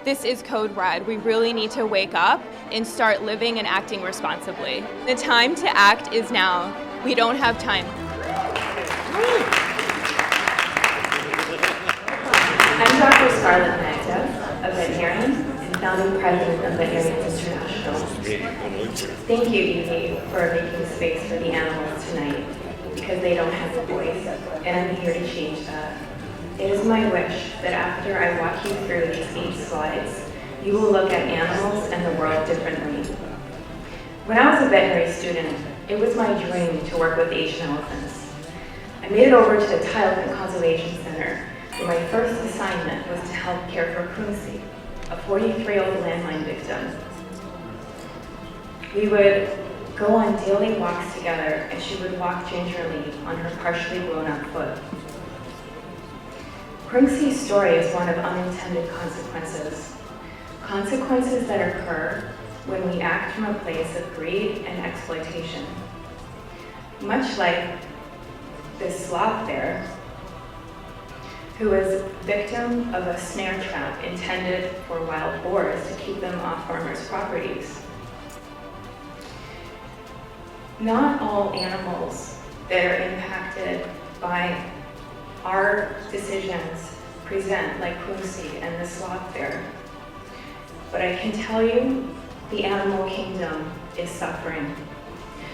This is code red. We really need to wake up and start living and acting responsibly. The time to act is now. We don't have time. I'm Dr. Scarlett Magda, a veterinarian and founding president of Veterinarians International. Thank you, Evie, for making space for the animals tonight, because they don't have a voice, and I'm here to change that. It is my wish that after I walk you through these 8 slides, you will look at animals and the world differently. When I was a veterinary student, it was my dream to work with Asian elephants. I made it over to the Thai Elephant Conservation Center, where my first assignment was to help care for Krungsee, a 43-year-old landmine victim. We would go on daily walks together, and she would walk gingerly on her partially blown-up foot. Krungsee's story is one of unintended consequences. Consequences that occur when we act from a place of greed and exploitation. Much like this sloth bear, who was victim of a snare trap intended for wild boars to keep them off farmers' properties. Not all animals that are impacted by our decisions present like Krungsee and the sloth bear. But I can tell you, the animal kingdom is suffering.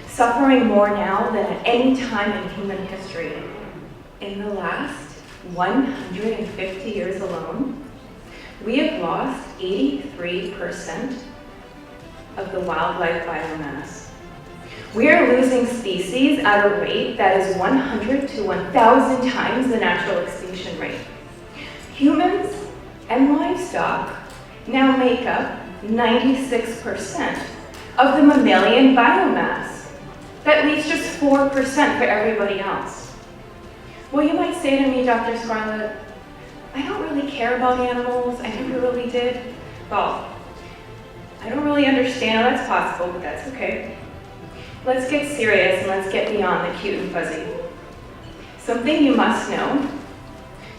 Suffering more now than at any time in human history. In the last 150 years alone, we have lost 83% of the wildlife biomass. We are losing species at a rate that is 100 to 1,000 times the natural extinction rate. Humans and livestock now make up 96% of the mammalian biomass. That leaves just 4% for everybody else. Well, you might say to me, Dr. Scarlett, I don't really care about animals. I never really did. Well, I don't really understand how that's possible, but that's okay. Let's get serious and let's get beyond the cute and fuzzy. Something you must know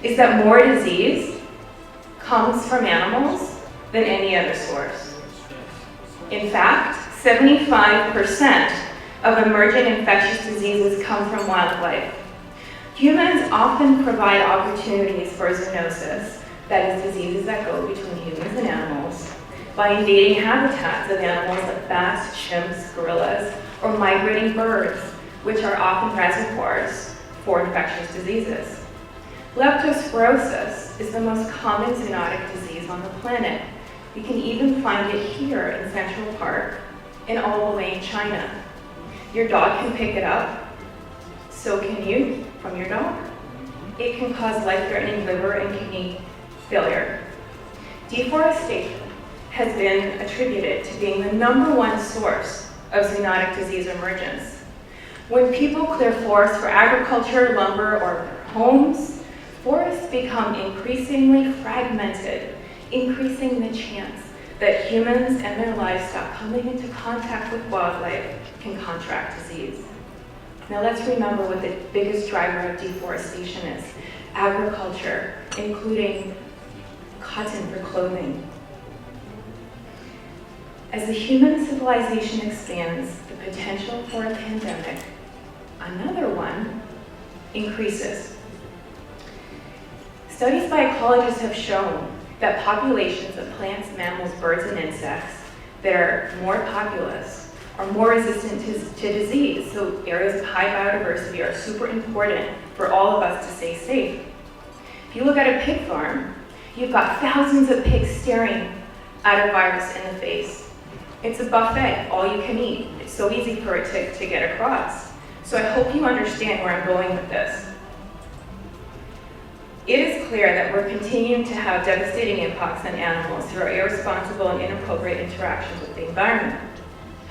is that more disease comes from animals than any other source. In fact, 75% of emergent infectious diseases come from wildlife. Humans often provide opportunities for zoonosis, that is, diseases that go between humans and animals, by invading habitats of animals like bats, chimps, gorillas, or migrating birds, which are often reservoirs for infectious diseases. Leptospirosis is the most common zoonotic disease on the planet. You can even find it here in Central Park and all the way in China. Your dog can pick it up, so can you from your dog. It can cause life-threatening liver and kidney failure. Deforestation has been attributed to being the #1 source of zoonotic disease emergence. When people clear forests for agriculture, lumber, or their homes, forests become increasingly fragmented, increasing the chance that humans and their livestock coming into contact with wildlife can contract disease. Now let's remember what the biggest driver of deforestation is: agriculture, including cotton for clothing. As the human civilization expands, the potential for a pandemic, another one, increases. Studies by ecologists have shown that populations of plants, mammals, birds, and insects that are more populous are more resistant to disease. So areas of high biodiversity are super important for all of us to stay safe. If you look at a pig farm, you've got thousands of pigs staring at a virus in the face. It's a buffet, all you can eat. It's so easy for it to get across. So I hope you understand where I'm going with this. It is clear that we're continuing to have devastating impacts on animals through our irresponsible and inappropriate interactions with the environment.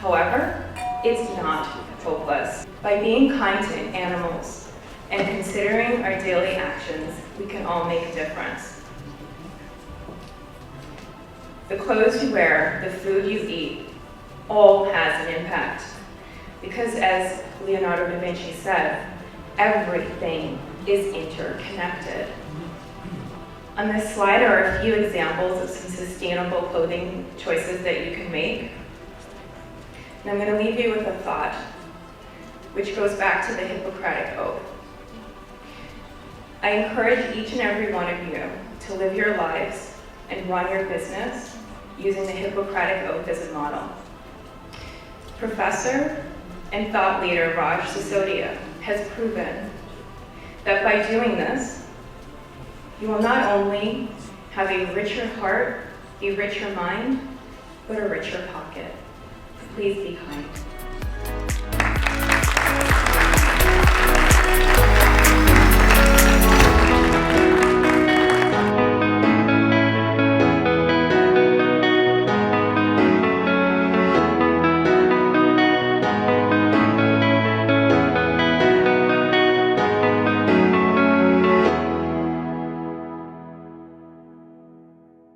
However, it's not hopeless. By being kind to animals and considering our daily actions, we can all make a difference. The clothes you wear, the food you eat, all has an impact. Because as Leonardo da Vinci said, everything is interconnected. On this slide are a few examples of some sustainable clothing choices that you can make. And I'm going to leave you with a thought, which goes back to the Hippocratic Oath. I encourage each and every one of you to live your lives and run your business using the Hippocratic Oath as a model. Professor and thought leader Raj Sisodia has proven that by doing this, you will not only have a richer heart, a richer mind, but a richer pocket. Please be kind.